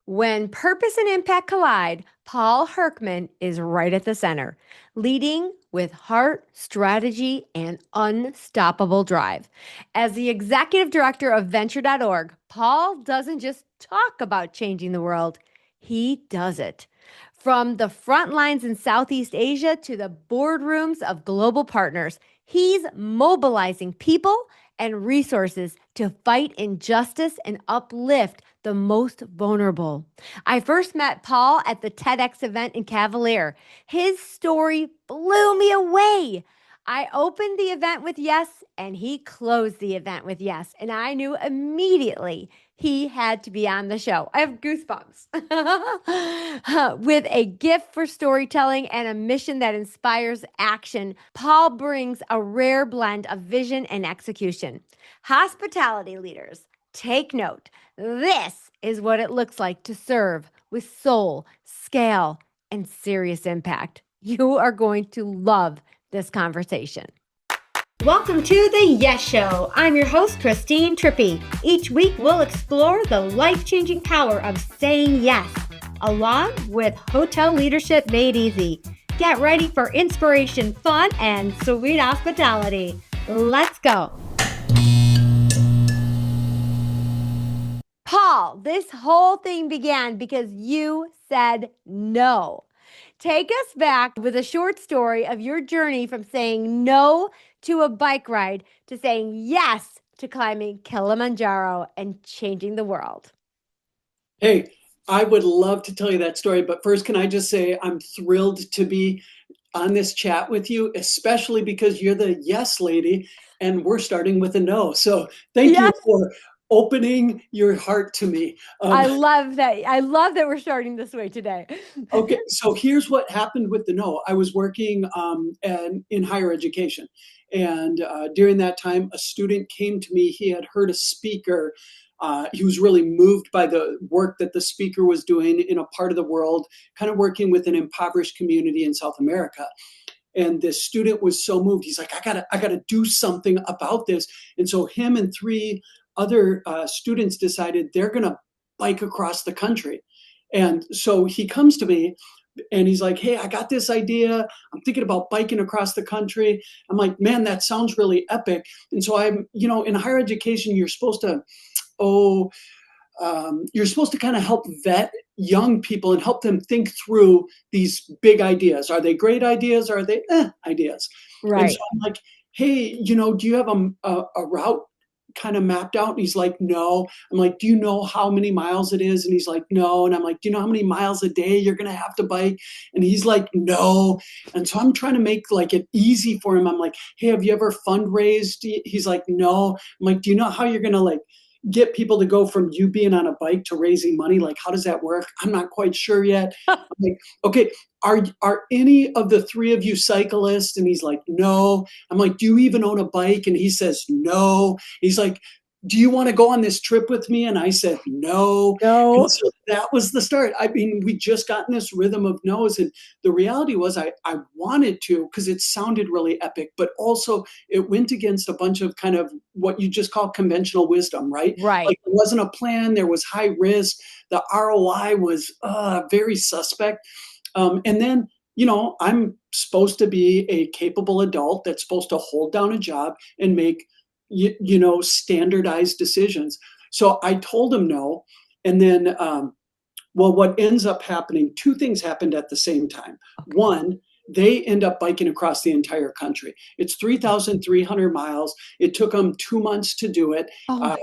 When purpose and impact collide, Paul Hurckman is right at the center, leading with heart, strategy, and unstoppable drive. As the executive director of Venture.org, Paul doesn't just talk about changing the world, he does it. From the front lines in Southeast Asia to the boardrooms of global partners, he's mobilizing people and resources to fight injustice and uplift the most vulnerable. I first met Paul at the TEDx event in Cavalier. His story blew me away. I opened the event with yes, and he closed the event with yes. And I knew immediately he had to be on the show. I have goosebumps. With a gift for storytelling and a mission that inspires action, Paul brings a rare blend of vision and execution. Hospitality leaders, take note. This is what it looks like to serve with soul, scale, and serious impact. You are going to love this conversation. Welcome to the Yes Show. I'm your host, Christine Trippi. Each week, we'll explore the life-changing power of saying yes, along with hotel leadership made easy. Get ready for inspiration, fun, and sweet hospitality. Let's go. Paul, this whole thing began because you said no. Take us back with a short story of your journey from saying no to a bike ride to saying yes to climbing Kilimanjaro and changing the world. Hey, I would love to tell you that story, but first, can I just say I'm thrilled to be on this chat with you, especially because you're the yes lady and we're starting with a no. So thank you Yes. for opening your heart to me. I love that. I love that we're starting this way today. Okay, so here's what happened with the no. I was working in higher education. And during that time, a student came to me. He had heard a speaker. He was really moved by the work that the speaker was doing in a part of the world, kind of working with an impoverished community in South America. And this student was so moved. He's like, I gotta do something about this. And so him and three other students decided they're gonna bike across the country. And so he comes to me and he's like, hey, I got this idea. I'm thinking about biking across the country. I'm like, man, that sounds really epic. And so in higher education, oh, you're supposed to kind of help vet young people and help them think through these big ideas. Are they great ideas? Or are they ideas? Right. And so I'm like, hey, do you have a route kind of mapped out? And he's like, no. I'm like, do you know how many miles it is? And he's like, no. And I'm like, do you know how many miles a day you're going to have to bike? And he's like, no. And so I'm trying to make like it easy for him. I'm like, hey, have you ever fundraised? He's like, no. I'm like, do you know how you're going to like get people to go from you being on a bike to raising money? Like, how does that work? I'm not quite sure yet. I'm like, okay, are any of the three of you cyclists? And he's like, no. I'm like, do you even own a bike? And he says, no. He's like, do you want to go on this trip with me? And I said, no. No. And so that was the start. I mean, we just got in this rhythm of no's. And the reality was I wanted to, because it sounded really epic, but also it went against a bunch of kind of what you just call conventional wisdom, right? Right. Like there wasn't a plan. There was high risk. The ROI was very suspect. And then, I'm supposed to be a capable adult that's supposed to hold down a job and make standardized decisions. So I told him no. And then, what ends up happening, two things happened at the same time. Okay. One, they end up biking across the entire country. It's 3,300 miles. It took them 2 months to do it. Oh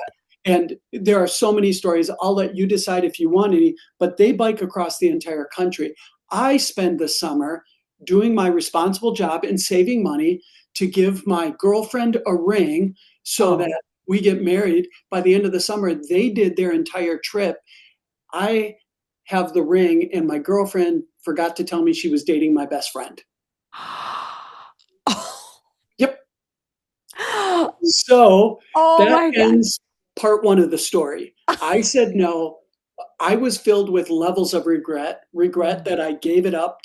And there are so many stories. I'll let you decide if you want any, but they bike across the entire country. I spend the summer doing my responsible job and saving money to give my girlfriend a ring so that we get married by the end of the summer. They did their entire trip. I have the ring, and my girlfriend forgot to tell me she was dating my best friend. Yep. So that ends part one of the story. I said no. I was filled with levels of regret that I gave it up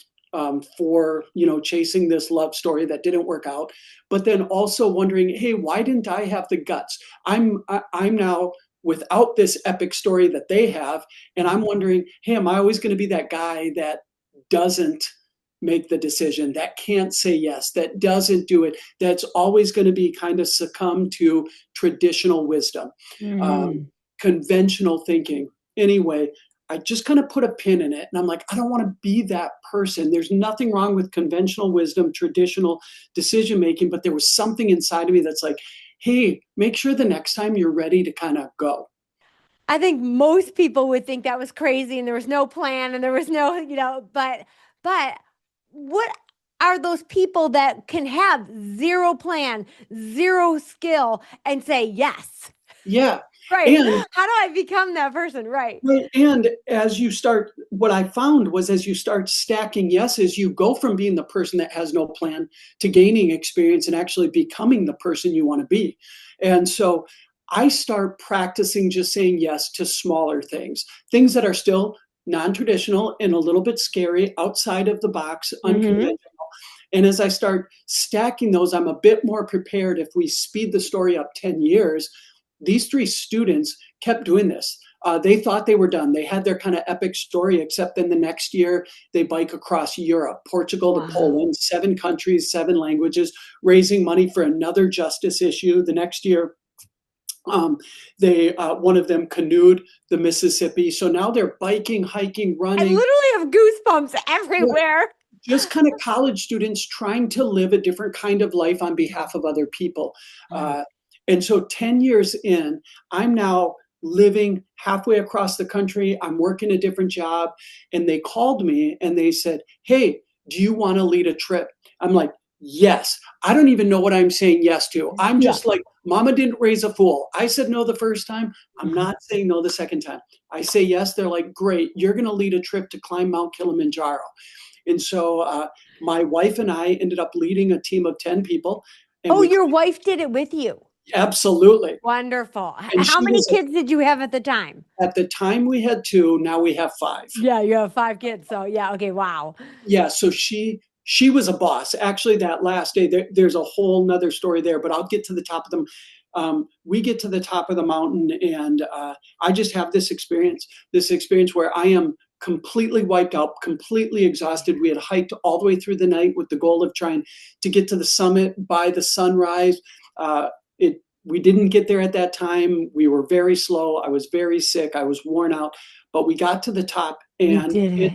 for chasing this love story that didn't work out, but then also wondering, hey, why didn't I have the guts? I'm now without this epic story that they have. And I'm wondering, hey, am I always going to be that guy that doesn't make the decision, that can't say yes, that doesn't do it, that's always going to be kind of succumb to traditional wisdom, um, Hmm. conventional thinking? Anyway, I just kind of put a pin in it. And I'm like, I don't want to be that person. There's nothing wrong with conventional wisdom, traditional decision making, but there was something inside of me that's like, hey, make sure the next time you're ready to kind of go. I think most people would think that was crazy and there was no plan and there was no, but what are those people that can have zero plan, zero skill and say yes? Yeah. Right. And How do I become that person? Right. right, and as you start, what I found was as you start stacking yeses, you go from being the person that has no plan to gaining experience and actually becoming the person you want to be. And so I start practicing just saying yes to smaller things, things that are still non-traditional and a little bit scary, outside of the box, Mm-hmm. unconventional. And as I start stacking those, I'm a bit more prepared. If we speed the story up 10 years, these three students kept doing this. They thought they were done. They had their kind of epic story, except then the next year they bike across Europe, Portugal to Wow. Poland, 7 countries, 7 languages, raising money for another justice issue. The next year, they one of them canoed the Mississippi. So now they're biking, hiking, I running. literally have goosebumps Yeah, everywhere. just kind of college students trying to live a different kind of life on behalf of other people. Mm. Uh, and so 10 years in, I'm now living halfway across the country. I'm working a different job. And they called me and they said, hey, do you want to lead a trip? I'm like, yes. I don't even know what I'm saying yes to. I'm Yeah. just like, Mama didn't raise a fool. I said no the first time. I'm Mhm. not saying no the second time. I say yes. They're like, great. You're going to lead a trip to climb Mount Kilimanjaro. And so my wife and I ended up leading a team of 10 people. And Oh, we your wife did it with you. absolutely. Wonderful. And How she many was, kids did you have at the time? at the time we had two, now we have five. Yeah, you have 5 kids. So yeah, okay, wow. Yeah. So she was a boss. Actually, that last day, there's a whole nother story there, but I'll get to the top of them. We get to the top of the mountain, and I just have this experience where I am completely wiped out, completely exhausted. We had hiked all the way through the night with the goal of trying to get to the summit by the sunrise. We didn't get there at that time. We were very slow. I was very sick. I was worn out, but we got to the top, You and did it.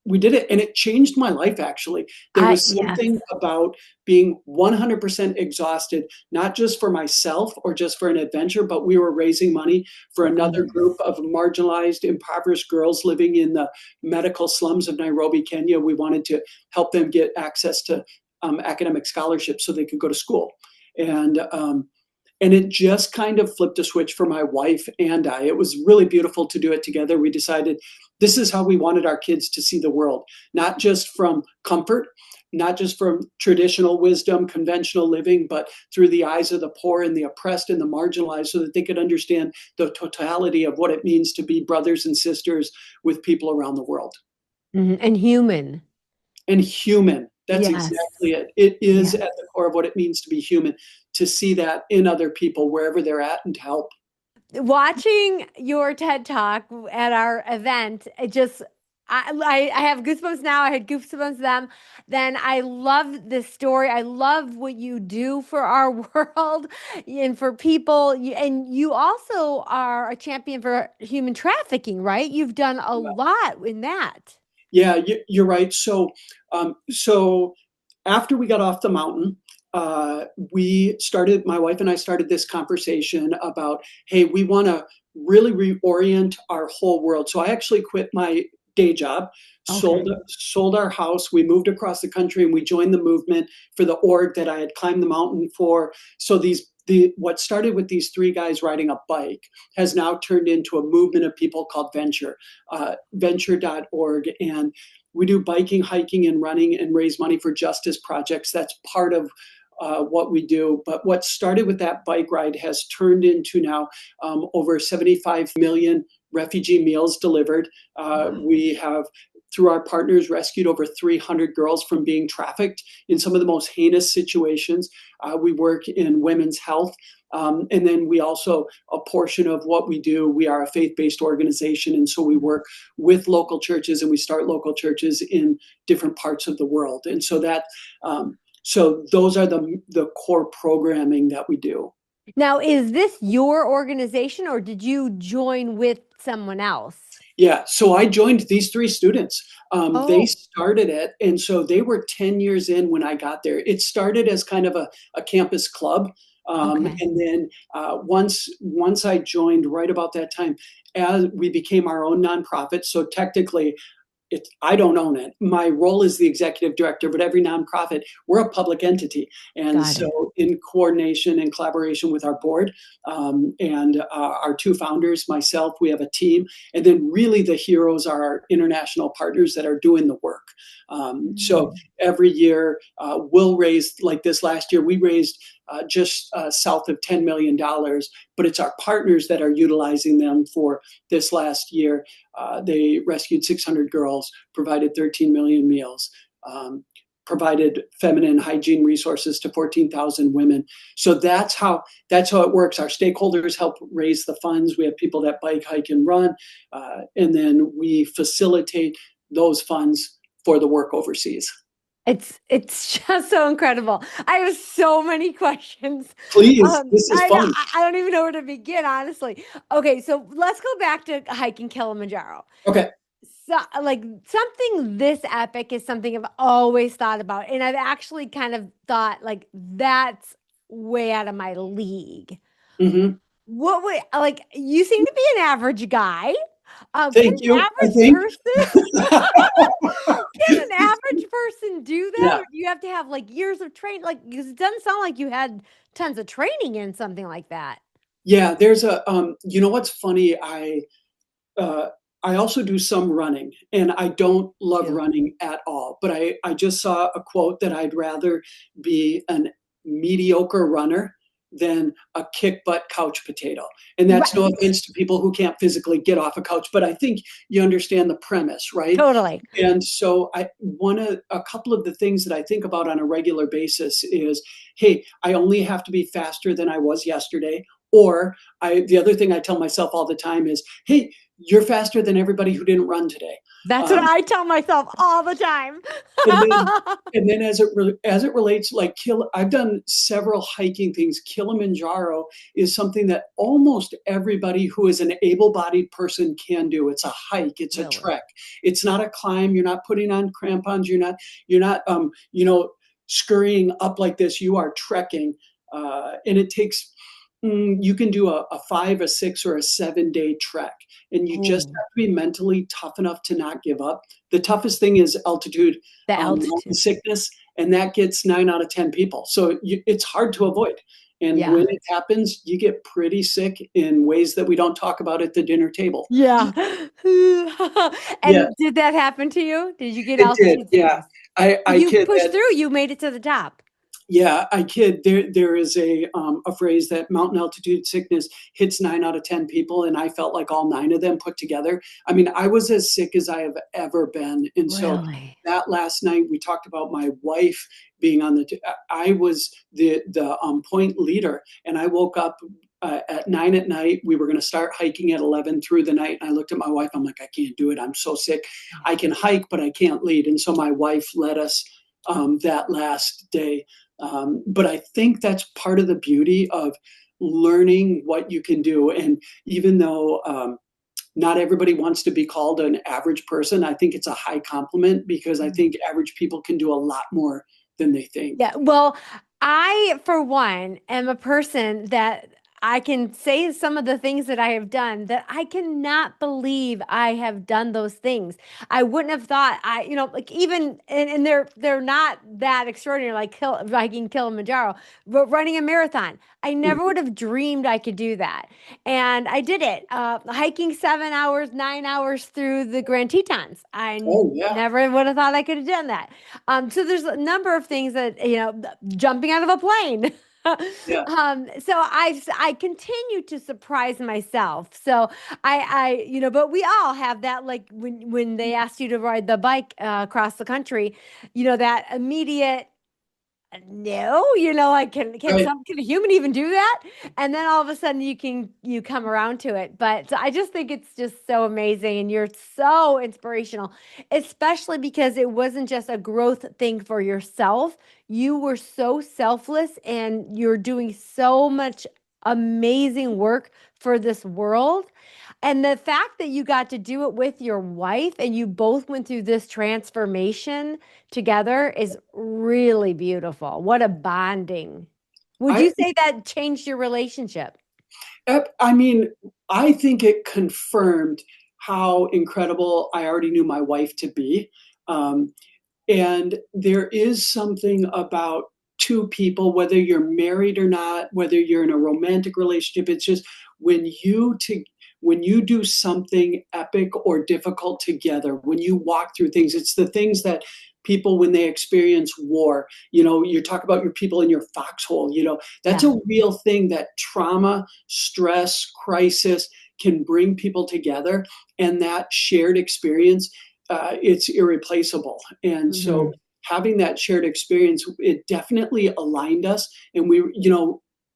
we did it, and it changed my life. Actually, there was Yes. something about being 100% exhausted, not just for myself or just for an adventure, but we were raising money for For another others. group of marginalized, impoverished girls living in the medical slums of Nairobi, Kenya. We wanted to help them get access to academic scholarships so they could go to school. And um, and it just kind of flipped a switch for my wife and I. It was really beautiful to do it together. We decided this is how we wanted our kids to see the world, not just from comfort, not just from traditional wisdom, conventional living, but through the eyes of the poor and the oppressed and the marginalized, so that they could understand the totality of what it means to be brothers and sisters with people around the world. Mhm. And human. And human. That's Yes. exactly it. It is Yes. at the core of what it means to be human, to see that in other people wherever they're at and to help. Watching your TED Talk at our event, it just I have goosebumps now. I had goosebumps then. I love this story. I love what you do for our world and for people. And you also are a champion for human trafficking, right? You've done a lot in that. Yeah, you're right. So after we got off the mountain, my wife and I started this conversation about, hey, we want to really reorient our whole world. So I actually quit my day job, sold Okay. sold our house. We moved across the country and we joined the movement for the org that I had climbed the mountain for. So the what started with these three guys riding a bike has now turned into a movement of people called venture.org. And we do biking, hiking, and running and raise money for justice projects. That's part of what we do. But what started with that bike ride has turned into now over 75 million refugee meals delivered. Wow. We have, through our partners, rescued over 300 girls from being trafficked in some of the most heinous situations. We work in women's health. And then we also, a portion of what we do, we are a faith-based organization. And so we work with local churches, and we start local churches in different parts of the world. And so so those are the core programming that we do. Now, is this your organization or did you join with someone else? Yeah, so I joined these three students. They Oh, started it, and so they were 10 years in when I got there. It started as kind of a campus club. okay. And then once I joined right about that time, as we became our own nonprofit, so technically I don't own it. My role is the executive director, but every nonprofit, we're a public entity. And Got it. so, in coordination and collaboration with our board and our two founders, myself, we have a team. And then, really, the heroes are our international partners that are doing the work. So, Mm. every year, we'll raise, like this last year, we raised just south of $10 million, but it's our partners that are utilizing them for this last year. They rescued 600 girls, provided 13 million meals, provided feminine hygiene resources to 14,000 women. So that's how it works. Our stakeholders help raise the funds. We have people that bike, hike, and run, and then we facilitate those funds for the work overseas. It's just so incredible. I have so many questions. Please, this is I know fun. I don't even know where to begin, honestly. Okay, so let's go back to hiking Kilimanjaro. Okay. So, like something this epic is something I've always thought about, and I've actually kind of thought like that's way out of my league. Hmm. What would like you seem to be an average guy. Can Thank an you. I average think. person can an average person do that, Yeah. or do you have to have like years of training? Like, because it doesn't sound like you had tons of training in something like that. Yeah. There's you know what's funny? Uh, I also do some running, and I don't love Too. running at all. But I just saw a quote that I'd rather be an mediocre runner than a kick butt couch potato. And that's no Right. offense to people who can't physically get off a couch, but I think you understand the premise, right? Totally. And so a couple of the things that I think about on a regular basis is, hey, I only have to be faster than I was yesterday. Or the other thing I tell myself all the time is, hey, you're faster than everybody who didn't run today. That's what Um, I tell myself all the time. and then as it relates, like I've done several hiking things. Kilimanjaro is something that almost everybody who is an able-bodied person can do. It's a hike, it's a Really? trek. It's not a climb. You're not putting on crampons. You're not scurrying up like this. You are trekking, and it takes. You can do a 5, a 6, or a 7 day trek, and you just Oh, have to be mentally tough enough to not give up. The toughest thing is altitude, the mountain altitude. sickness, and that gets 9 out of 10 people. So it's hard to avoid. And Yeah. when it happens, you get pretty sick in ways that we don't talk about at the dinner table. Yeah. Yeah, And did that happen to you? Did you get it did. altitude Yeah, sickness? I You kid pushed that. through, you made it to the top. Yeah, I kid. There is a phrase that mountain altitude sickness hits 9 out of 10 people, and I felt like all 9 of them put together. I mean, I was as sick as I have ever been, and so Really? that last night we talked about my wife being on I was the point leader, and I woke up. At 9 at night, we were going to start hiking at 11 through the night. And I looked at my wife. I'm like, I can't do it. I'm so sick. I can hike, but I can't lead. And so my wife led us that last day. But I think that's part of the beauty of learning what you can do. And even though not everybody wants to be called an average person, I think it's a high compliment because I think average people can do a lot more than they think. Yeah, well, I, for one, am a person that I can say some of the things that I have done that I cannot believe I have done those things. I wouldn't have thought like even and they're not that extraordinary like hiking Kilimanjaro, but running a marathon. I never would have dreamed I could do that. And I did it. Hiking 7 hours, 9 hours through the Grand Tetons. Oh yeah. Never would have thought I could have done that. So there's a number of things that, jumping out of a plane. Yeah. So I continue to surprise myself. So but we all have that, like when they asked you to ride the bike across the country, that immediate no, like Right. can a human even do that? And then all of a sudden you come around to it. But I just think it's just so amazing, and you're so inspirational, especially because it wasn't just a growth thing for yourself. You were so selfless, and you're doing so much amazing work for this world. And the fact that you got to do it with your wife and you both went through this transformation together is really beautiful. What a bonding. Would I you say that changed your relationship? I mean, I think it confirmed how incredible I already knew my wife to be. Um, and there is something about two people, whether you're married or not, whether you're in a romantic relationship, it's just when when you do something epic or difficult together, when you walk through things, it's the things that people, when they experience war, you talk about your people in your foxhole, that's Yeah. a real thing, that trauma, stress, crisis can bring people together. And that shared experience, it's irreplaceable. And so Hmm. having that shared experience, it definitely aligned us. And we,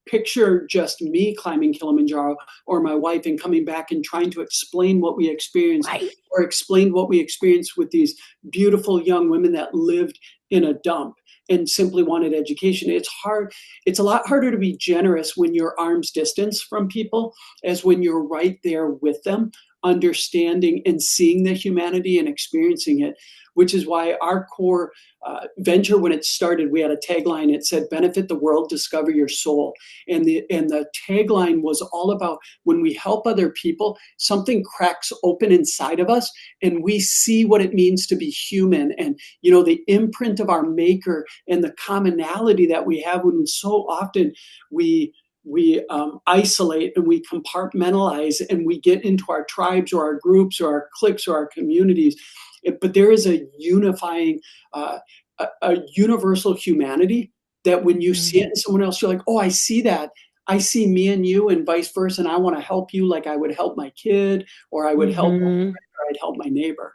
picture just me climbing Kilimanjaro or my wife and coming back and trying to explain what we experienced, Right. or explain what we experienced with these beautiful young women that lived in a dump and simply wanted education. It's hard. It's a lot harder to be generous when you're arm's distance from people as when you're right there with them, understanding and seeing the humanity and experiencing it, which is why our core venture, when it started, we had a tagline. It said, benefit the world, discover your soul. And the tagline was all about, when we help other people, something cracks open inside of us and we see what it means to be human, and the imprint of our maker and the commonality that we have, when so often we isolate and we compartmentalize and we get into our tribes or our groups or our cliques or our communities. But there is a unifying, a universal humanity that when you see it in someone else, you're like, oh, I see that. I see me and you and vice versa. And I want to help you like I would help my kid, or I would help, Hmm. or I'd help my neighbor.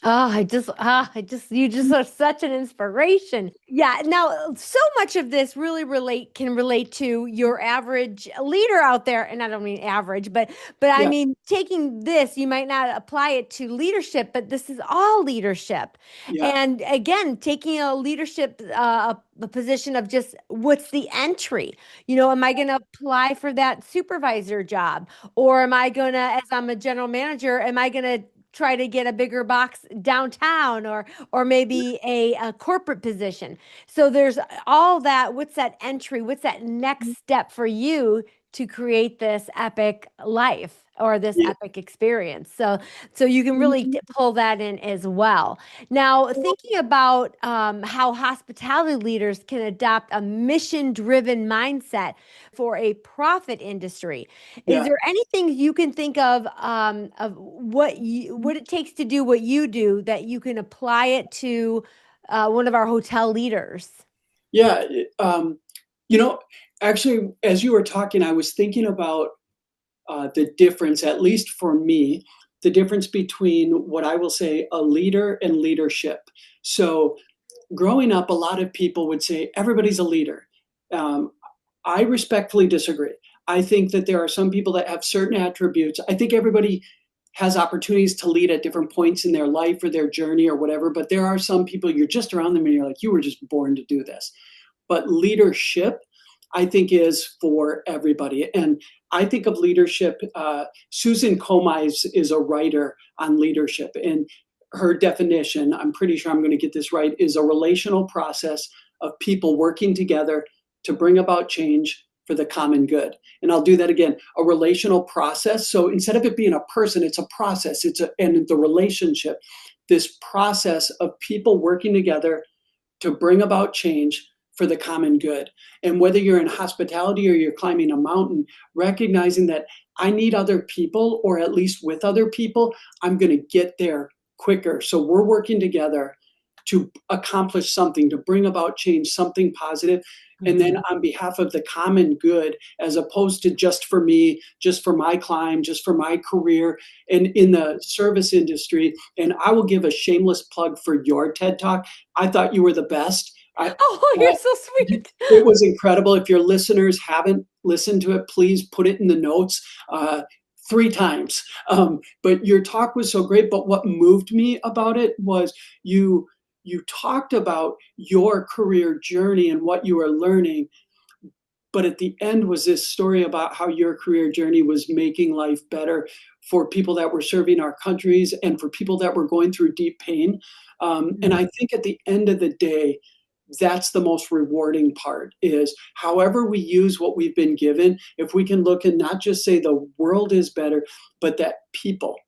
You just are such an inspiration. Yeah. Now, so much of this really can relate to your average leader out there. And I don't mean average, but I Yeah, mean, taking this, you might not apply it to leadership, but this is all leadership. yeah, And again, taking a leadership, a position of just what's the entry? Am I going to apply for that supervisor job? Or am I going to, as I'm a general manager, am I going to try to get a bigger box downtown, or maybe a corporate position? So there's all that. What's that entry? What's that next step for you to create this epic life or this yeah, epic experience? So you can really pull that in as well. Now, thinking about how hospitality leaders can adopt a mission-driven mindset for a profit industry, is yeah. there anything you can think of what it takes to do what you do that you can apply it to one of our hotel leaders? Yeah. You know, actually, as you were talking, I was thinking about the difference, at least for me, the difference between what I will say a leader and leadership. So, growing up, a lot of people would say everybody's a leader. Um, I respectfully disagree. I think that there are some people that have certain attributes. I think everybody has opportunities to lead at different points in their life or their journey or whatever, but there are some people you're just around them and you're like, you were just born to do this. But leadership, I think, is for everybody. And I think of leadership. Susan Comize is a writer on leadership, and her definition, I'm pretty sure I'm going to get this right, is a relational process of people working together to bring about change for the common good. And I'll do that again, a relational process. So instead of it being a person, it's a process. And the relationship, this process of people working together to bring about change for the common good. And whether you're in hospitality or you're climbing a mountain, recognizing that I need other people, or at least with other people, I'm going to get there quicker. So we're working together to accomplish something, to bring about change, something positive, and then Mhm. on behalf of the common good, as opposed to just for me, just for my climb, just for my career, and in the service industry. And I will give a shameless plug for your TED Talk. I thought you were the best. Oh, you're so sweet. It was incredible. If your listeners haven't listened to it, please put it in the notes. 3 times. But your talk was so great. But what moved me about it was you you talked about your career journey and what you were learning, but at the end was this story about how your career journey was making life better for people that were serving our countries and for people that were going through deep pain. And Mhm. I think at the end of the day, that's the most rewarding part, is however we use what we've been given, if we can look and not just say the world is better, but that people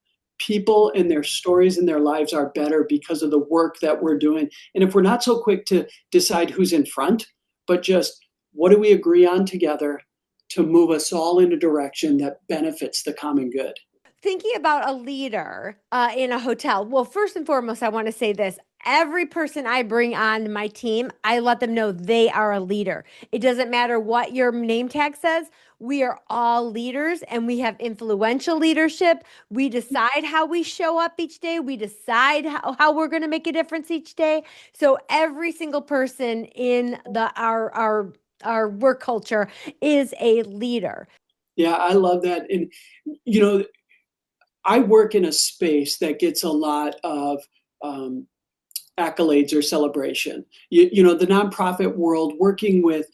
and their stories and their lives are better because of the work that we're doing. And if we're not so quick to decide who's in front, but just what do we agree on together to move us all in a direction that benefits the common good? Thinking about a leader in a hotel. Well, first and foremost, I want to say this. Every person I bring on my team, I let them know they are a leader. It doesn't matter what your name tag says. We are all leaders and we have influential leadership. We decide how we show up each day. We decide how we're going to make a difference each day. So every single person in our work culture is a leader. Yeah, I love that. And, you know, I work in a space that gets a lot of um, accolades or celebration. The nonprofit world, working with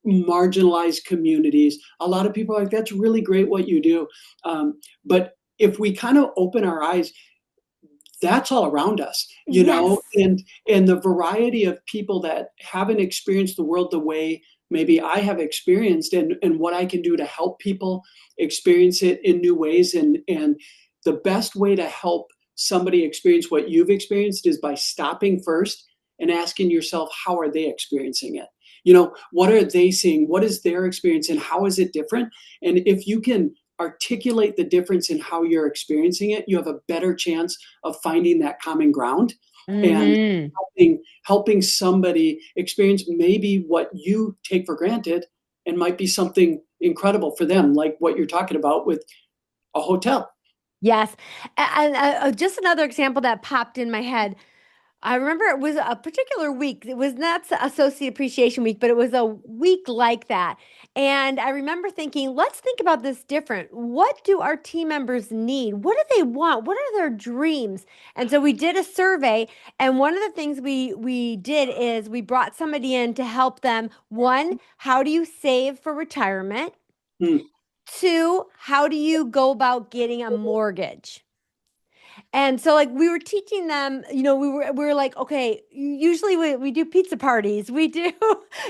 marginalized communities, a lot of people are like, that's really great what you do. But if we kind of open our eyes, that's all around us, Yes. and the variety of people that haven't experienced the world the way maybe I have experienced, and what I can do to help people experience it in new ways. And the best way to help somebody experience what you've experienced is by stopping first and asking yourself, how are they experiencing it? What are they seeing? What is their experience and how is it different? And if you can articulate the difference in how you're experiencing it, you have a better chance of finding that common ground and Hmm. helping somebody experience maybe what you take for granted and might be something incredible for them, like what you're talking about with a hotel. Yes. And just another example that popped in my head. I remember it was a particular week. It was not Associate Appreciation Week, but it was a week like that. And I remember thinking, let's think about this different. What do our team members need? What do they want? What are their dreams? And so we did a survey, and one of the things we did is we brought somebody in to help them. One, how do you save for retirement? Hmm. Two, how do you go about getting a mortgage? And so like we were teaching them, we were like, okay, usually we do pizza parties. We do,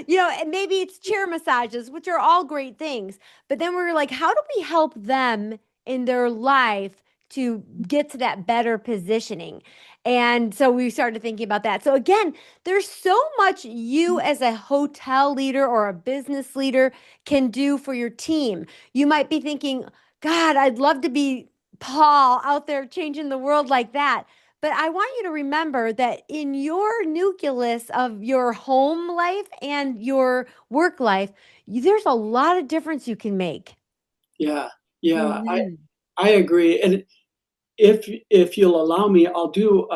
and maybe it's chair massages, which are all great things. But then we were like, how do we help them in their life to get to that better positioning? And so we started thinking about that. So again, there's so much you as a hotel leader or a business leader can do for your team. You might be thinking, God, I'd love to be Paul out there changing the world like that. But I want you to remember that in your nucleus of your home life and your work life, there's a lot of difference you can make. Yeah, yeah, I Hmm. I agree. And if you'll allow me, I'll do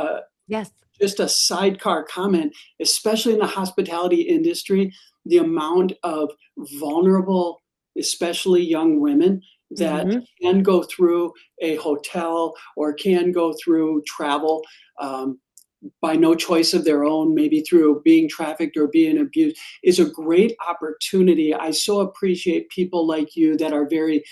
Yes. just a sidecar comment, especially in the hospitality industry, the amount of vulnerable, especially young women, that Hmm. can go through a hotel or can go through travel by no choice of their own, maybe through being trafficked or being abused, is a great opportunity. I so appreciate people like you that are very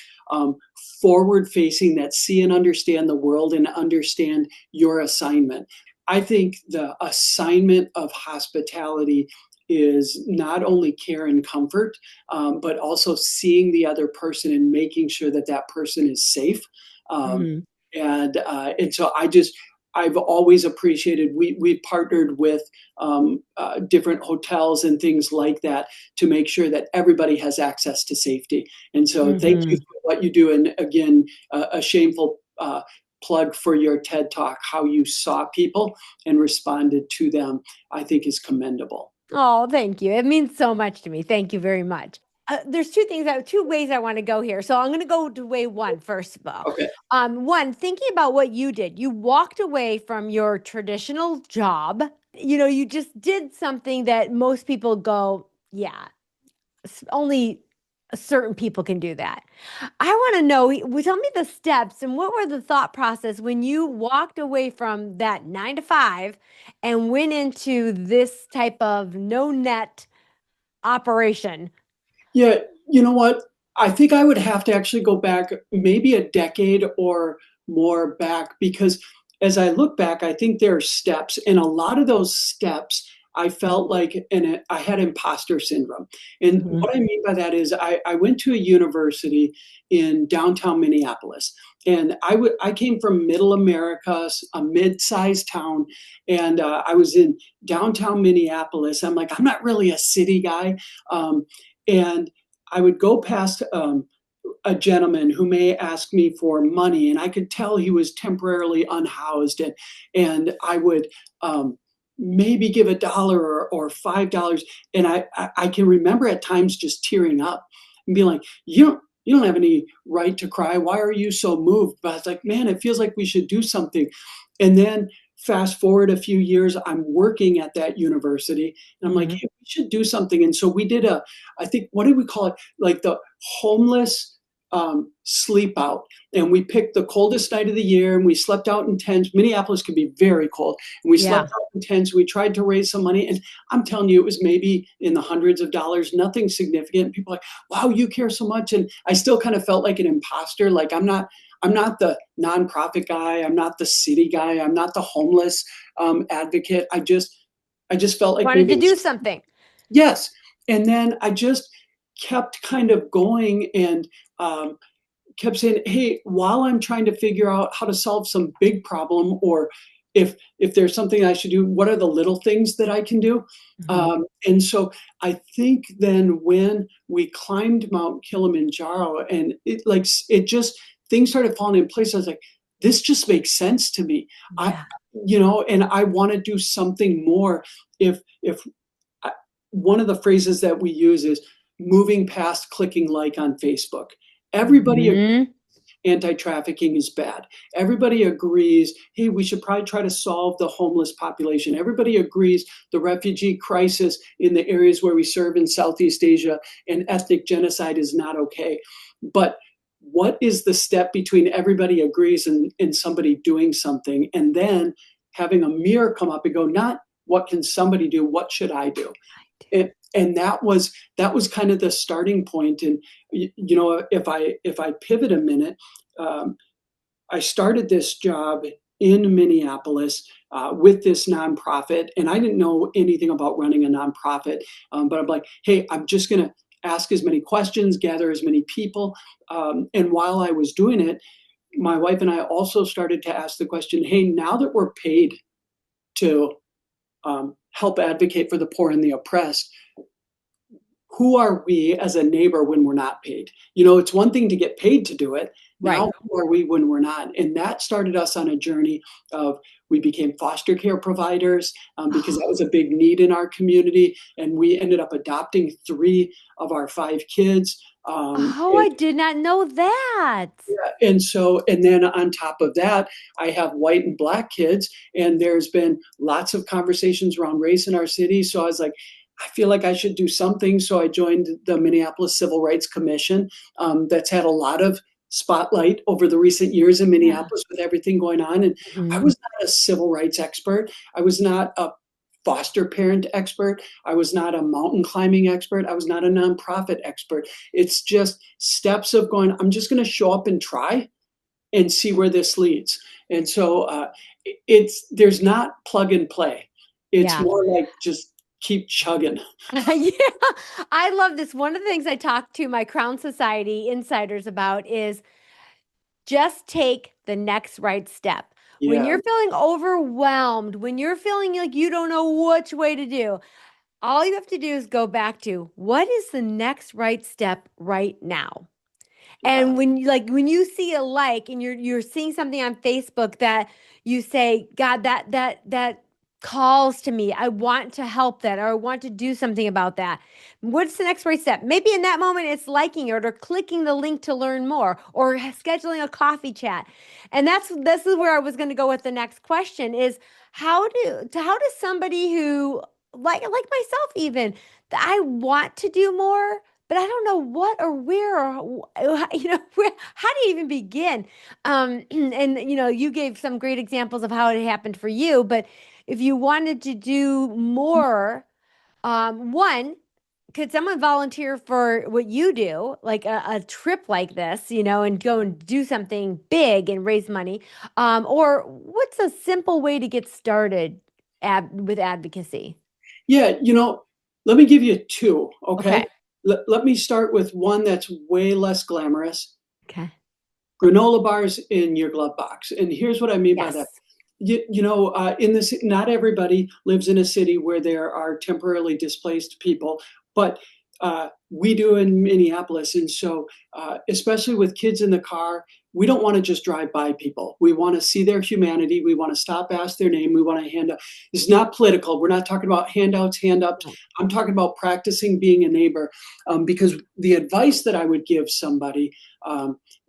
forward facing, that see and understand the world and understand your assignment. I think the assignment of hospitality is not only care and comfort, but also seeing the other person and making sure that that person is safe. Um, Hmm. and so I've always appreciated. We've partnered with different hotels and things like that to make sure that everybody has access to safety. And so, thank you Hmm. for what you do. And again, a shameful plug for your TED Talk, how you saw people and responded to them, I think is commendable. Oh, thank you. It means so much to me. Thank you very much. There's two ways I want to go here. So I'm going to go to way one first of all. Okay. One, thinking about what you did, you walked away from your traditional job. You just did something that most people go, yeah, only certain people can do that. I want to know, tell me the steps and what were the thought process when you walked away from that 9 to 5 and went into this type of no net operation? Yeah, you know what? I think I would have to actually go back maybe a decade or more back because as I look back, I think there are steps, and a lot of those steps I felt like I had imposter syndrome. And Mhm. what I mean by that is I went to a university in downtown Minneapolis. And I came from middle America, a mid-sized town, and I was in downtown Minneapolis. I'm like, I'm not really a city guy. And I would go past a gentleman who may ask me for money, and I could tell he was temporarily unhoused, and I would maybe give $1 or $5, and I can remember at times just tearing up and being like, you don't have any right to cry. Why are you so moved? But it's like, man, it feels like we should do something. And then fast forward a few years, I'm working at that university, and I'm like, Mhm. hey, we should do something. And so we did I think, what did we call it? Like the homeless sleep out. And we picked the coldest night of the year and we slept out in tents. Minneapolis can be very cold. And we slept Yeah. out in tents. We tried to raise some money. And I'm telling you, it was maybe in the hundreds of dollars, nothing significant. People are like, wow, you care so much. And I still kind of felt like an imposter. Like I'm not the nonprofit guy. I'm not the city guy. I'm not the homeless advocate. I just felt like Wanted maybe to it was do something. yes. And then I just kept kind of going and kept saying, "Hey, while I'm trying to figure out how to solve some big problem, or if there's something I should do, what are the little things that I can do?" Mhm. And so I think then when we climbed Mount Kilimanjaro, and it just things started falling in place. I was like, "This just makes sense to me." I, Yeah. and I want to do something more. If I, One of the phrases that we use is moving past clicking like on Facebook. Everybody Mhm. anti-trafficking is bad. Everybody agrees, hey, we should probably try to solve the homeless population. Everybody agrees the refugee crisis in the areas where we serve in Southeast Asia and ethnic genocide is not okay. But what is the step between everybody agrees and somebody doing something and then having a mirror come up and go, not what can somebody do, what should I do? And that was kind of the starting point. And if I pivot a minute, um, I started this job in Minneapolis with this nonprofit, and I didn't know anything about running a nonprofit. But I'm like, hey, I'm just going to ask as many questions, gather as many people. And while I was doing it, my wife and I also started to ask the question, hey, now that we're paid to help advocate for the poor and the oppressed, who are we as a neighbor when we're not paid? It's one thing to get paid to do it. Right. Now, who are we when we're not? And that started us on a journey of we became foster care providers because that was a big need in our community. And we ended up adopting 3 of our 5 kids. Oh, I did not know that. And then on top of that, I have white and black kids, and there's been lots of conversations around race in our city. So I was like, I feel like I should do something. So I joined the Minneapolis Civil Rights Commission, that's had a lot of spotlight over the recent years in Yeah. Minneapolis with everything going on. And I Mhm. was not a civil rights expert. I was not a foster parent expert. I was not a mountain climbing expert. I was not a nonprofit expert. It's just steps of going, I'm just going to show up and try and see where this leads. And so there's not plug and play. It's Yeah. more like just keep chugging. Yeah, I love this. One of the things I talk to my Crown Society insiders about is just take the next right step. When Yeah. you're feeling overwhelmed, when you're feeling like you don't know which way to do, all you have to do is go back to what is the next right step right now? And when you see a like and you're seeing something on Facebook that you say, God, that calls to me. I want to help that, or I want to do something about that. What's the next right step? Maybe in that moment it's liking it or clicking the link to learn more or scheduling a coffee chat. And this is where I was going to go with the next question is how does somebody who like myself even that I want to do more but I don't know what or where or how do you even begin? And you gave some great examples of how it happened for you, but if you wanted to do more, one, could someone volunteer for what you do, like a trip like this, and go and do something big and raise money? Or what's a simple way to get started with advocacy? Yeah, let me give you two, Okay. okay? Let me start with one that's way less glamorous. Okay. Granola bars in your glove box. And here's what I mean by that. Yes. In this, not everybody lives in a city where there are temporarily displaced people, but we do in Minneapolis. And so, especially with kids in the car, we don't want to just drive by people. We want to see their humanity. We want to stop, ask their name. We want to hand out. It's not political. We're not talking about handouts, hand ups. No. I'm talking about practicing being a neighbor, because the advice that I would give somebody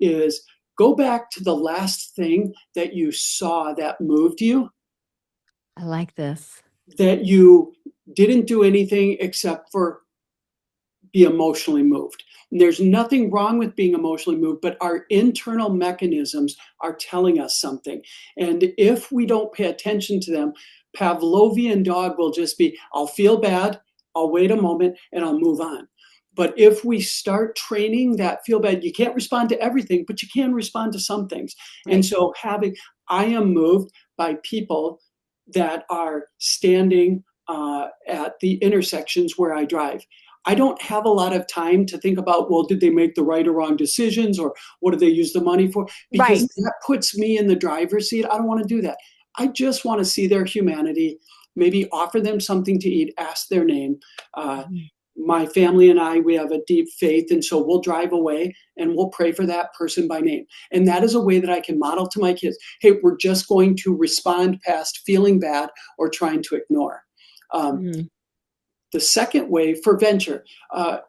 is go back to the last thing that you saw that moved you, I like this. that you didn't do anything except for be emotionally moved. And there's nothing wrong with being emotionally moved, but our internal mechanisms are telling us something. And if we don't pay attention to them, Pavlovian dog will just be, I'll feel bad, I'll wait a moment, and I'll move on. But if we start training that feel bad, you can't respond to everything, but you can respond to some things. And Right. so I am moved by people that are standing at the intersections where I drive. I don't have a lot of time to think about, well, did they make the right or wrong decisions or what did they use the money for? Because Right. that puts me in the driver's seat. I don't want to do that. I just want to see their humanity, maybe offer them something to eat, ask their name. Uh, Mhm. my family and I, we have a deep faith. And so we'll drive away and we'll pray for that person by name. And that is a way that I can model to my kids, hey, we're just going to respond past feeling bad or trying to ignore. Um, Mhm. the second way for venture,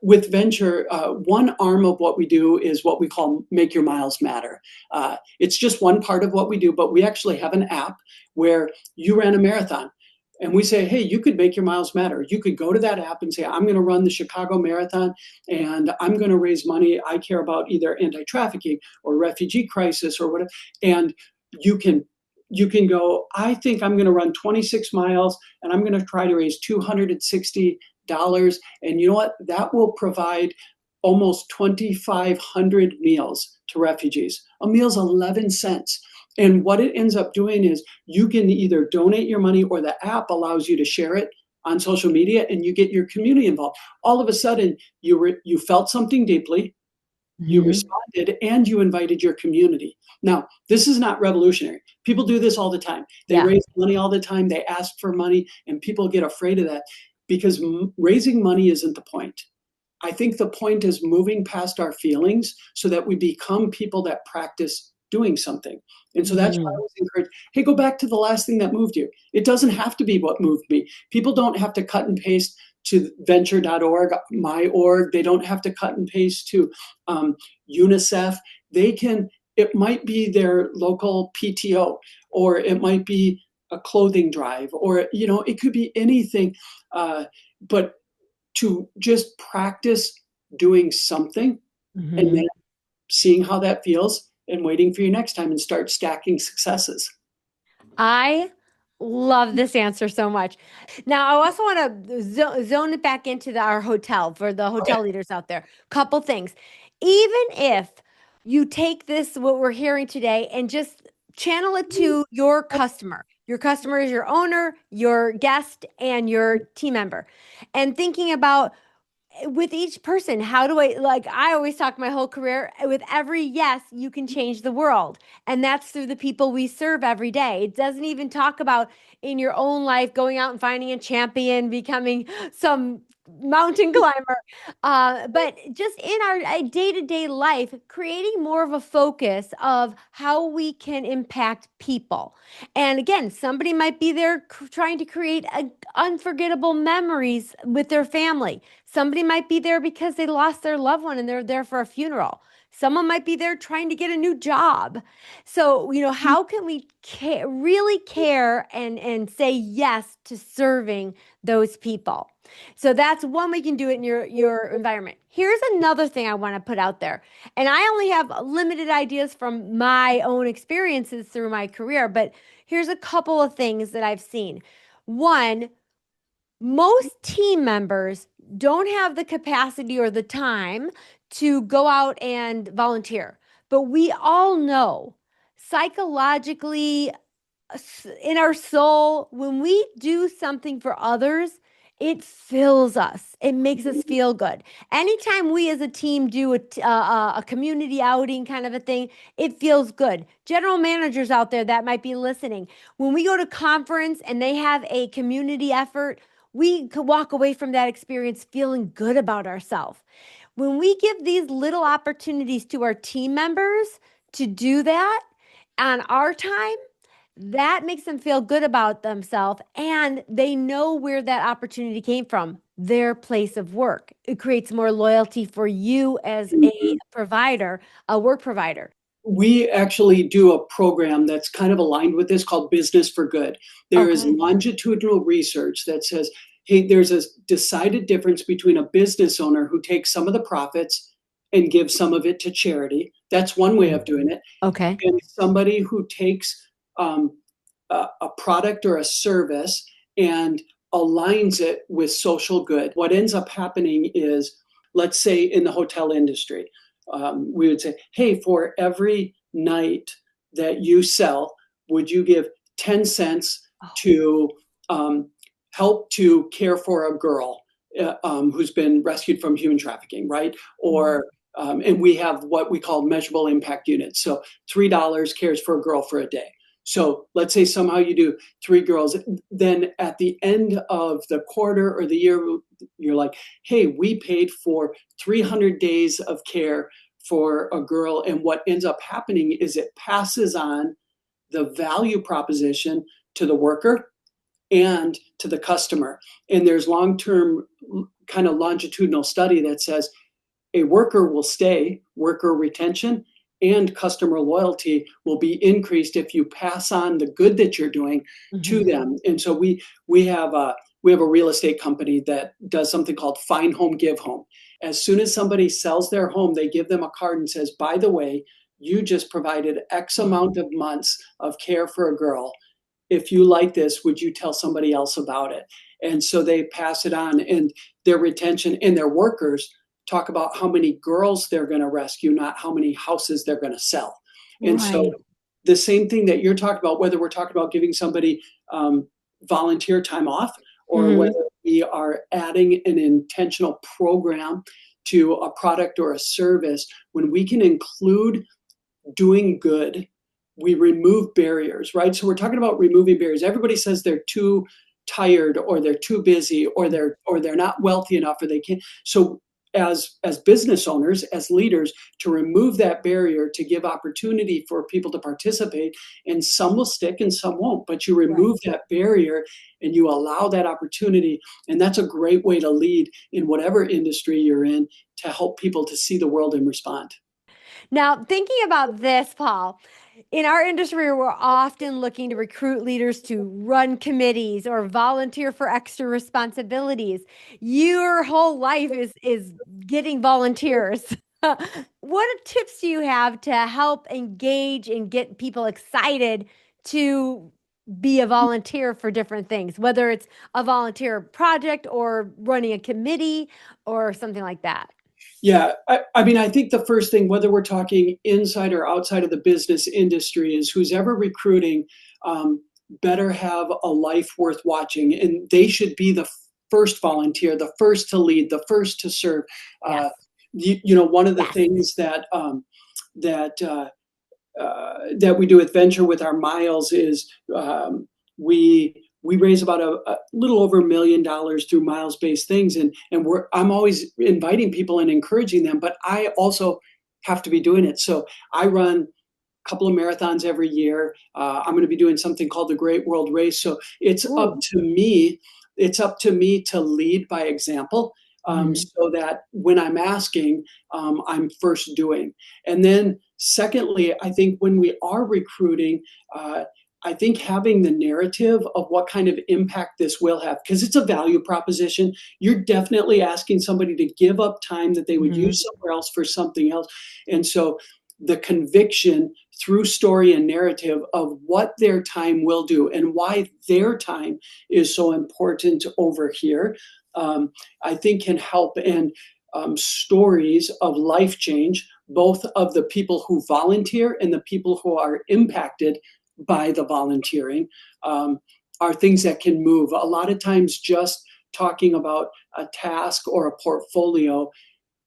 with venture, one arm of what we do is what we call Make Your Miles Matter. It's just one part of what we do, but we actually have an app where you ran a marathon. And we say, hey, you could make your miles matter. You could go to that app and say, I'm going to run the Chicago Marathon and I'm going to raise money. I care about either anti trafficking or refugee crisis or whatever. And you can you can go, I think I'm going to run 26 miles and I'm going to try to raise $260. And you know what? That will provide almost 2,500 meals to refugees. A meal's 11 cents. And what it ends up doing is you can either donate your money or the app allows you to share it on social media and you get your community involved. All of a sudden, you felt something deeply, you Mhm. responded, and you invited your community. Now, this is not revolutionary. People do this all the time. They Yeah. raise money all the time. They ask for money, and people get afraid of that because raising money isn't the point. I think the point is moving past our feelings so that we become people that practice doing something. And so that's why I Mhm. always encourage, hey, go back to the last thing that moved you. It doesn't have to be what moved me. People don't have to cut and paste to venture.org, my org. They don't have to cut and paste to UNICEF. It might be their local PTO, or it might be a clothing drive, or, it could be anything. But to just practice doing something and then Mhm. seeing how that feels and waiting for you next time and start stacking successes. I love this answer so much. Now, I also want to zone it back into our hotel for the Okay. hotel leaders out there. Couple things. Even if you take this, what we're hearing today, and just channel it to your customer is your owner, your guest, and your team member, and thinking about with each person, how do I always talk my whole career with every yes, you can change the world. And that's through the people we serve every day. It doesn't even talk about in your own life going out and finding a champion, becoming some mountain climber. But just in our day-to-day life, creating more of a focus of how we can impact people. And again, somebody might be there trying to create unforgettable memories with their family. Somebody might be there because they lost their loved one and they're there for a funeral. Someone might be there trying to get a new job. So, how can we really care and say yes to serving those people? So that's one way you can do it in your environment. Here's another thing I want to put out there. And I only have limited ideas from my own experiences through my career, but here's a couple of things that I've seen. One, most team members don't have the capacity or the time to go out and volunteer. But we all know psychologically, in our soul, when we do something for others, it fills us. It makes us feel good. Anytime we as a team do a community outing kind of a thing, it feels good. General managers out there that might be listening, when we go to conference and they have a community effort, we could walk away from that experience feeling good about ourselves. When we give these little opportunities to our team members to do that on our time, that makes them feel good about themselves and they know where that opportunity came from, their place of work. It creates more loyalty for you as a provider, a work provider. We actually do a program that's kind of aligned with this called Business for Good. There is Okay. longitudinal research that says, hey, there's a decided difference between a business owner who takes some of the profits and gives some of it to charity. That's one way of doing it. Okay. And somebody who takes um, a product or a service and aligns it with social good. What ends up happening is, let's say in the hotel industry, we would say, hey, for every night that you sell, would you give 10 cents Oh, to help to care for a girl who's been rescued from human trafficking, right? wow. Or and we have what we call measurable impact units. So $3 cares for a girl for a day. So let's say somehow you do 3 girls. Then at the end of the quarter or the year, you're like, hey, we paid for 300 days of care for a girl. And what ends up happening is it passes on the value proposition to the worker and to the customer. And there's long-term kind of longitudinal study that says a worker will stay, worker retention and customer loyalty will be increased if you pass on the good that you're doing to Mhm. them. And so we have a real estate company that does something called Find Home, Give Home. As soon as somebody sells their home, they give them a card and says, by the way, you just provided X amount of months of care for a girl. If you like this, would you tell somebody else about it? And so they pass it on, and their retention and their workers talk about how many girls they're going to rescue, not how many houses they're going to sell. And so Right. the same thing that you're talking about, whether we're talking about giving somebody volunteer time off or Hmm. whether we are adding an intentional program to a product or a service, when we can include doing good, we remove barriers, right? So we're talking about removing barriers. Everybody says they're too tired or they're too busy or they're not wealthy enough or they can't. So as business owners, as leaders, to remove that barrier, to give opportunity for people to participate, and some will stick and some won't, but you Right. remove that barrier and you allow that opportunity. And that's a great way to lead in whatever industry you're in, to help people to see the world and respond. Now, thinking about this, Paul, in our industry, we're often looking to recruit leaders to run committees or volunteer for extra responsibilities. Your whole life is getting volunteers. What tips do you have to help engage and get people excited to be a volunteer for different things, whether it's a volunteer project or running a committee or something like that? Yeah, I mean, I think the first thing, whether we're talking inside or outside of the business industry, is who's ever recruiting better have a life worth watching, and they should be the first volunteer, the first to lead, the first to serve. Yes. Uh, one of the Yes. things that that we do with venture with our miles is we raise about a little over $1 million through miles-based things, and I'm always inviting people and encouraging them, but I also have to be doing it. So I run a couple of marathons every year. I'm going to be doing something called the Great World Race. So it's up Ooh. to me. It's up to me to lead by example, Mhm. so that when I'm asking, I'm first doing. And then secondly, I think when we are recruiting, I think having the narrative of what kind of impact this will have, because it's a value proposition. You're definitely asking somebody to give up time that they would Mhm. use somewhere else for something else. And so the conviction through story and narrative of what their time will do and why their time is so important over here, I think can help. And stories of life change, both of the people who volunteer and the people who are impacted by the volunteering, are things that can move. A lot of times, just talking about a task or a portfolio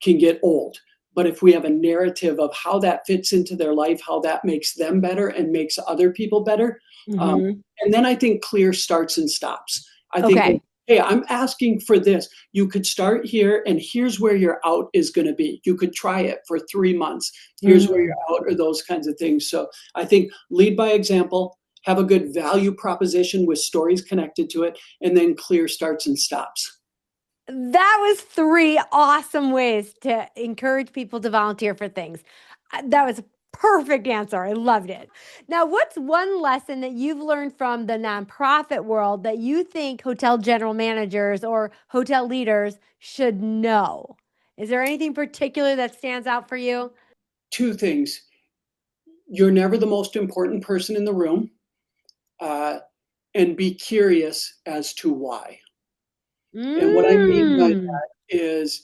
can get old. But if we have a narrative of how that fits into their life, how that makes them better and makes other people better, um, Mhm. and then I think clear starts and stops. I think, Okay. hey, I'm asking for this. You could start here, and here's where your out is going to be. You could try it for 3 months. Here's where Mhm. you're out, or those kinds of things. So I think lead by example, have a good value proposition with stories connected to it, and then clear starts and stops. That was three awesome ways to encourage people to volunteer for things. That was a perfect answer. I loved it. Now, what's one lesson that you've learned from the nonprofit world that you think hotel general managers or hotel leaders should know? Is there anything particular that stands out for you? Two things: you're never the most important person in the room, uh, and be curious as to why. And what I mean by Mm. that is,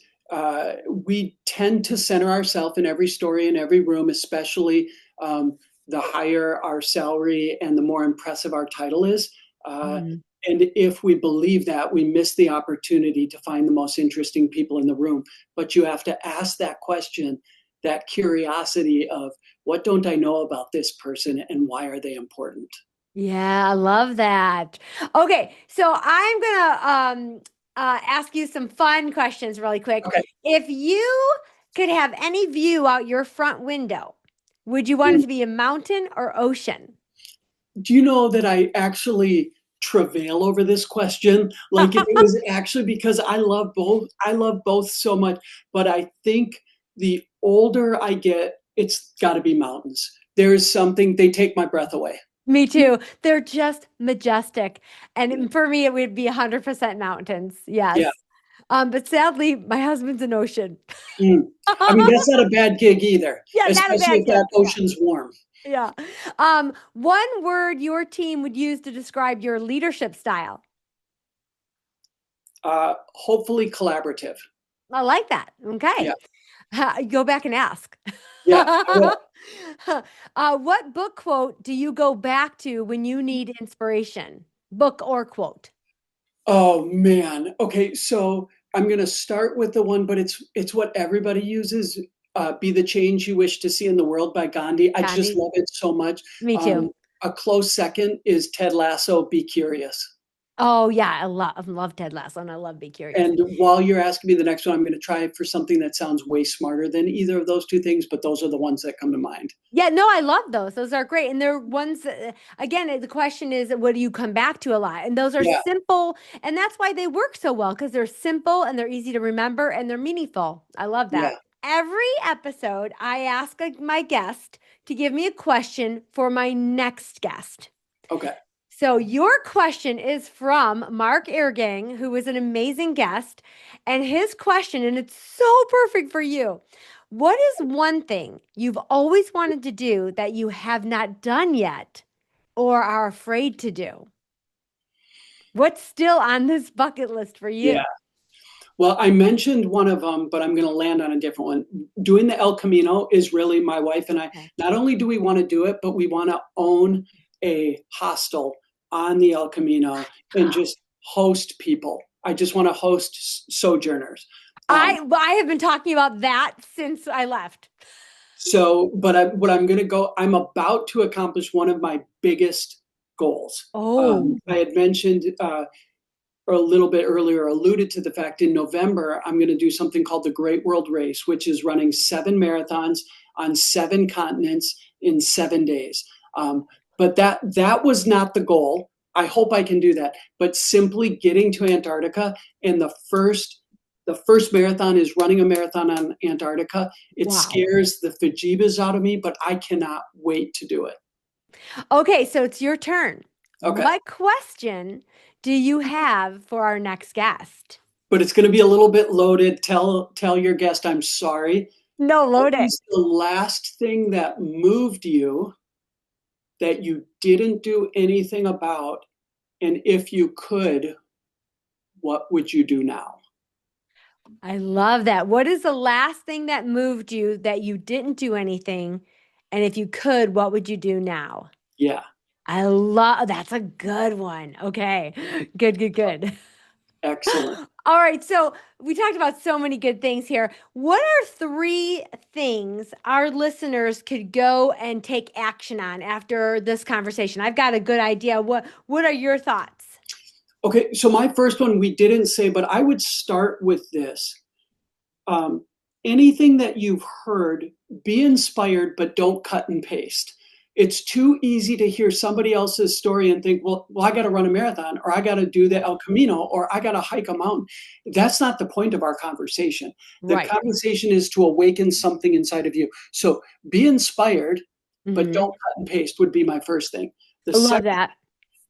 we tend to center ourselves in every story in every room, especially the higher our salary and the more impressive our title is. Uh, Mm. and if we believe that, we miss the opportunity to find the most interesting people in the room. But you have to ask that question, that curiosity of, what don't I know about this person and why are they important? Yeah, I love that. Okay, so I'm gonna ask you some fun questions really quick. Okay. If you could have any view out your front window, would you want it to be a mountain or ocean? Do you know that I actually travail over this question? Like, it was actually because I love both. I love both so much, but I think the older I get, it's got to be mountains. There's something, they take my breath away. Me too. They're just majestic. Yeah. And for me, it would be 100% mountains. Yeah. Yes. But sadly, my husband's an ocean. Mm. I mean, that's not a bad gig either, Yeah, not a especially bad if that gig. Yeah. ocean's warm. Yeah. One word your team would use to describe your leadership style. Hopefully collaborative. I like that. Yeah. Okay. Go back and ask. Yeah. I will. What book quote do you go back to when you need inspiration? Book or quote? Oh man. Okay, so I'm gonna start with the one, but it's what everybody uses. "Be the change you wish to see in the world" by Gandhi. I just Gandhi. love it so much. Me too. Um, a close second is Ted Lasso, "Be curious." Oh yeah, I love Ted Lasso and I love Be Curious. And while you're asking me the next one, I'm gonna try for something that sounds way smarter than either of those two things, but those are the ones that come to mind. Yeah, no, I love those. Those are great. And they're ones that, again, the question is, what do you come back to a lot? And those are Yeah, simple. And that's why they work so well because they're simple and they're easy to remember and they're meaningful. I love that. yeah. Every episode, I ask my guest to give me a question for my next guest. Okay. So your question is from Mark Ergang, who is an amazing guest, and his question, and it's so perfect for you. What is one thing you've always wanted to do that you have not done yet or are afraid to do? What's still on this bucket list for Yeah. you? Well, I mentioned one of them, but I'm going to land on a different one. Doing the El Camino is really, my wife and I, Okay. not only do we want to do it, but we want to own a hostel on the El Camino and just host people. I just want to host sojourners. Um, I have been talking about that since I left. so, but what I'm going to go, I'm about to accomplish one of my biggest goals. Oh, I had mentioned a little bit earlier, alluded to the fact in November, I'm going to do something called the Great World Race, which is running 7 marathons on 7 continents in 7 days. But that was not the goal. I hope I can do that. But simply getting to Antarctica, and the first marathon is running a marathon on Antarctica. It wow. scares the bejeebas out of me, but I cannot wait to do it. Okay, so it's your turn. Okay. What question do you have for our next guest? But it's going to be a little bit loaded. Tell your guest I'm sorry. No, What load it. was the last thing that moved you that you didn't do anything about? And if you could, what would you do now? I love that. What is the last thing that moved you that you didn't do anything? And if you could, what would you do now? Yeah, I love that's a good one. Okay. Good, good, good. excellent. All right. So we talked about so many good things here. What are 3 things our listeners could go and take action on after this conversation? I've got a good idea. What are your thoughts? Okay, so my first one we didn't say, but I would start with this. Um, Anything that you've heard, be inspired, but don't cut and paste. It's too easy to hear somebody else's story and think, well, I got to run a marathon, or I got to do the El Camino, or I got to hike a mountain. That's not the point of our conversation. The Right. conversation is to awaken something inside of you. So be inspired, but Hmm. don't cut and paste would be my first thing. The I love second that.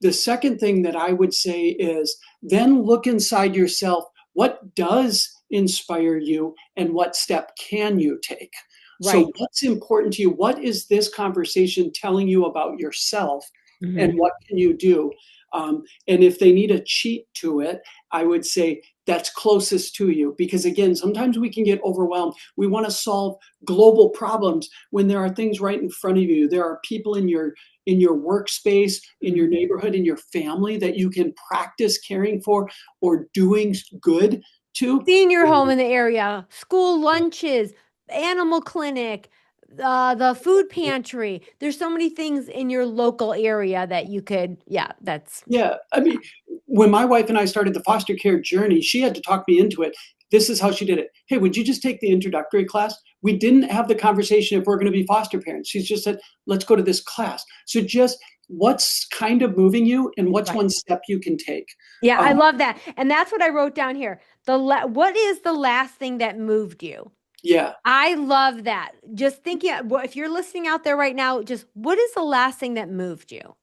the second thing that I would say is then look inside yourself. What does inspire you and what step can you take? So, Right. what's important to you? What is this conversation telling you about yourself? And Hmm. what can you do? And if they need a cheat to it, I would say that's closest to you. Because again, sometimes we can get overwhelmed. We want to solve global problems when there are things right in front of you. There are people in your workspace, in your neighborhood, in your family that you can practice caring for or doing good to. Senior home in the area, school lunches, animal clinic, the food pantry. There's so many things in your local area that you could, yeah, that's, Yeah, I mean, when my wife and I started the foster care journey, she had to talk me into it. This is how she did it. Hey, would you just take the introductory class? We didn't have the conversation if we're going to be foster parents. She's just said, let's go to this class. So just what's kind of moving you and what's right. one step you can take. Yeah, I Um, love that. And that's what I wrote down here. What is the last thing that moved you? yeah, I love that. Just thinking, if you're listening out there right now, just what is the last thing that moved you?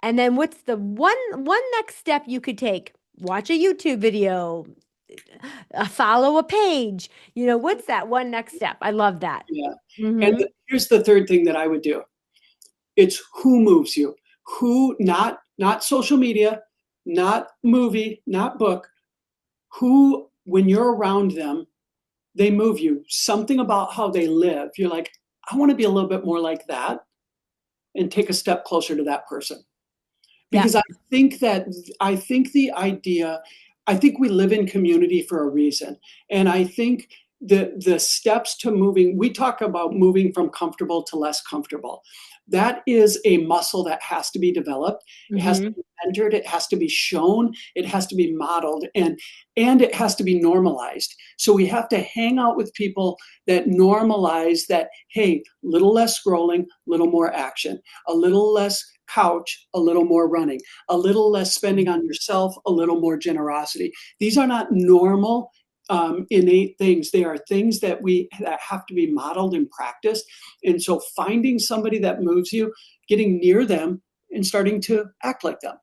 And then what's the one next step you could take? Watch a YouTube video, follow a page. What's that one next step? I love that. yeah. And Mm-hmm. here's the third thing that I would do. It's who moves you. Who, not social media, not movie, not book. Who, when you're around them, they move you. Something about how they live. You're like, I want to be a little bit more like that and take a step closer to that person. Yeah. Because I think the idea, I think we live in community for a reason. And I think the steps to moving, we talk about moving from comfortable to less comfortable. That is a muscle that has to be developed. It has to Mm-hmm. be mentored, it has to be shown, it has to be modeled, and it has to be normalized. So we have to hang out with people that normalize that, hey, little less scrolling, little more action, a little less couch, a little more running, a little less spending on yourself, a little more generosity. These are not normal, innate things. They are things that have to be modeled and practiced. And so, finding somebody that moves you, getting near them, and starting to act like them.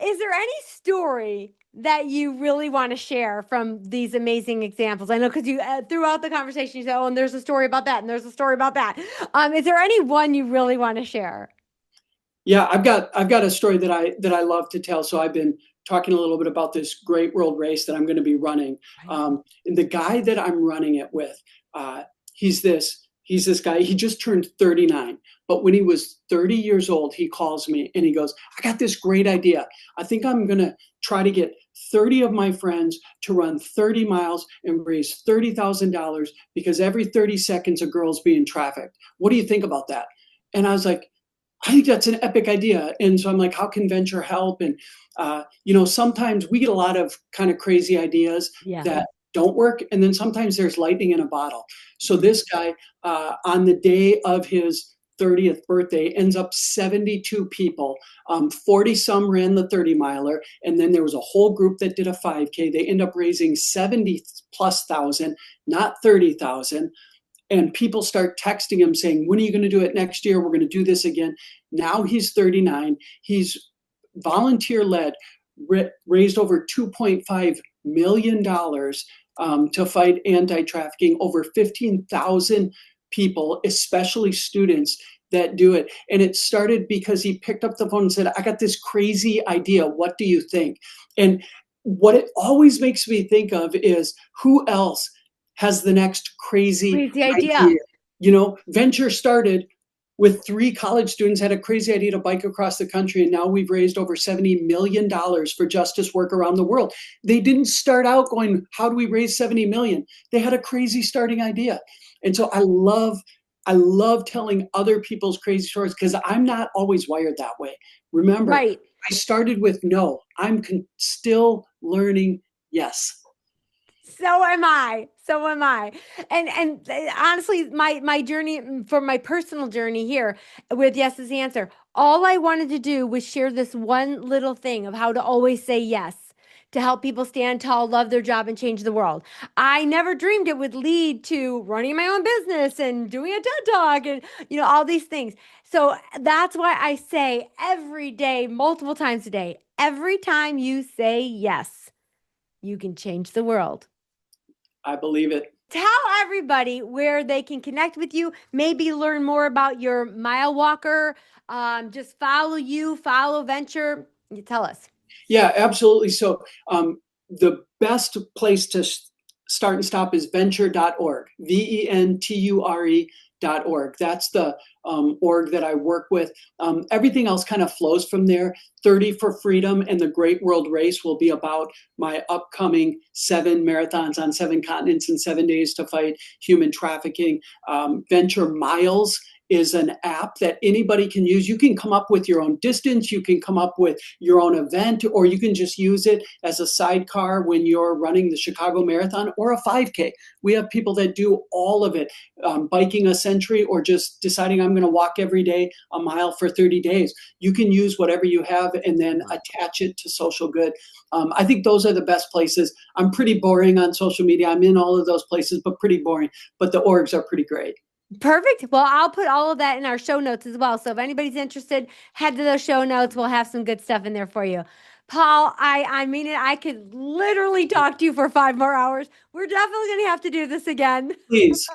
Is there any story that you really want to share from these amazing examples? I know because you throughout the conversation you said, "Oh, and there's a story about that, and there's a story about that." Is there any one you really want to share? Yeah, I've got a story that I love to tell. So I've been talking a little bit about this great world race that I'm going to be running. Right. And the guy that I'm running it with, he's this guy. He just turned 39, but when he was 30 years old, he calls me and he goes, "I got this great idea. I think I'm going to try to get 30 of my friends to run 30 miles and raise $30,000 because every 30 seconds a girl's being trafficked. What do you think about that?" And I was like, I think that's an epic idea. And so I'm like, how can venture help? And, sometimes we get a lot of kind of crazy ideas Yeah. that don't work. And then sometimes there's lightning in a bottle. So this guy, on the day of his 30th birthday, ends up 72 people. 40 some ran the 30 miler. And then there was a whole group that did a 5K. They end up raising 70 plus thousand, not 30,000. And people start texting him saying, when are you going to do it next year? We're going to do this again. Now he's 39. He's volunteer led, raised over $2.5 million to fight anti-trafficking, over 15,000 people, especially students that do it. And it started because he picked up the phone and said, I got this crazy idea. What do you think? And what it always makes me think of is who else has the next crazy Crazy idea. idea. Venture started with 3 college students had a crazy idea to bike across the country, and now we've raised over $70 million for justice work around the world. They didn't start out going, how do we raise 70 million? They had a crazy starting idea. And so I love telling other people's crazy stories because I'm not always wired that way. Remember, Right. I started with no. I'm still learning yes. So am I. So am I. And honestly, my journey for my personal journey here with yes is the answer. All I wanted to do was share this one little thing of how to always say yes to help people stand tall, love their job, and change the world. I never dreamed it would lead to running my own business and doing a TED Talk and all these things. So that's why I say every day, multiple times a day, every time you say yes, you can change the world. I believe it. Tell everybody where they can connect with you, maybe learn more about your mile walker, just follow you, follow venture. You tell us. Yeah, absolutely. So the best place to start and stop is venture.org, venture.org. That's the org that I work with. Everything else kind of flows from there. 30 for Freedom and the Great World Race will be about my upcoming 7 marathons on 7 continents in 7 days to fight human trafficking. Venture Miles is an app that anybody can use. You can come up with your own distance, you can come up with your own event, or you can just use it as a sidecar when you're running the Chicago Marathon or a 5K. We have people that do all of it, biking a century or just deciding I'm going to walk every day a mile for 30 days. You can use whatever you have and then attach it to social good. I think those are the best places. I'm pretty boring on social media. I'm in all of those places, but pretty boring. But the orgs are pretty great. Perfect. Well, I'll put all of that in our show notes as well. So if anybody's interested, head to those show notes. We'll have some good stuff in there for you. Paul, I mean it. I could literally talk to you for 5 more hours. We're definitely going to have to do this again. Please.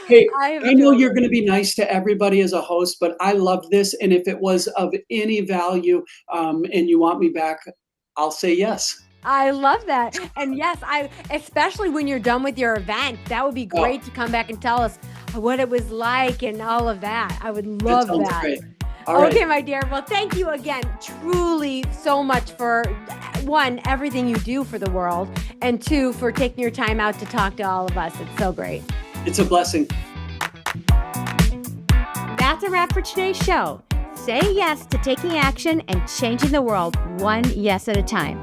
Hey, I have I know enjoyed you're it. going to be nice to everybody as a host, but I love this. And if it was of any value and you want me back, I'll say yes. I love that. And yes, especially when you're done with your event, that would be Oh, great to come back and tell us what it was like and all of that. I would that love sounds that. great. All right. Okay, my dear. Well, thank you again, truly so much for one, everything you do for the world, and two, for taking your time out to talk to all of us. It's so great. It's a blessing. That's a wrap for today's show. Say yes to taking action and changing the world one yes at a time.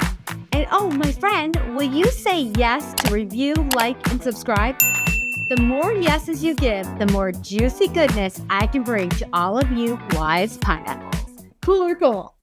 And oh, my friend, will you say yes to review, like, and subscribe? The more yeses you give, the more juicy goodness I can bring to all of you wise pineapples. Cool or cool?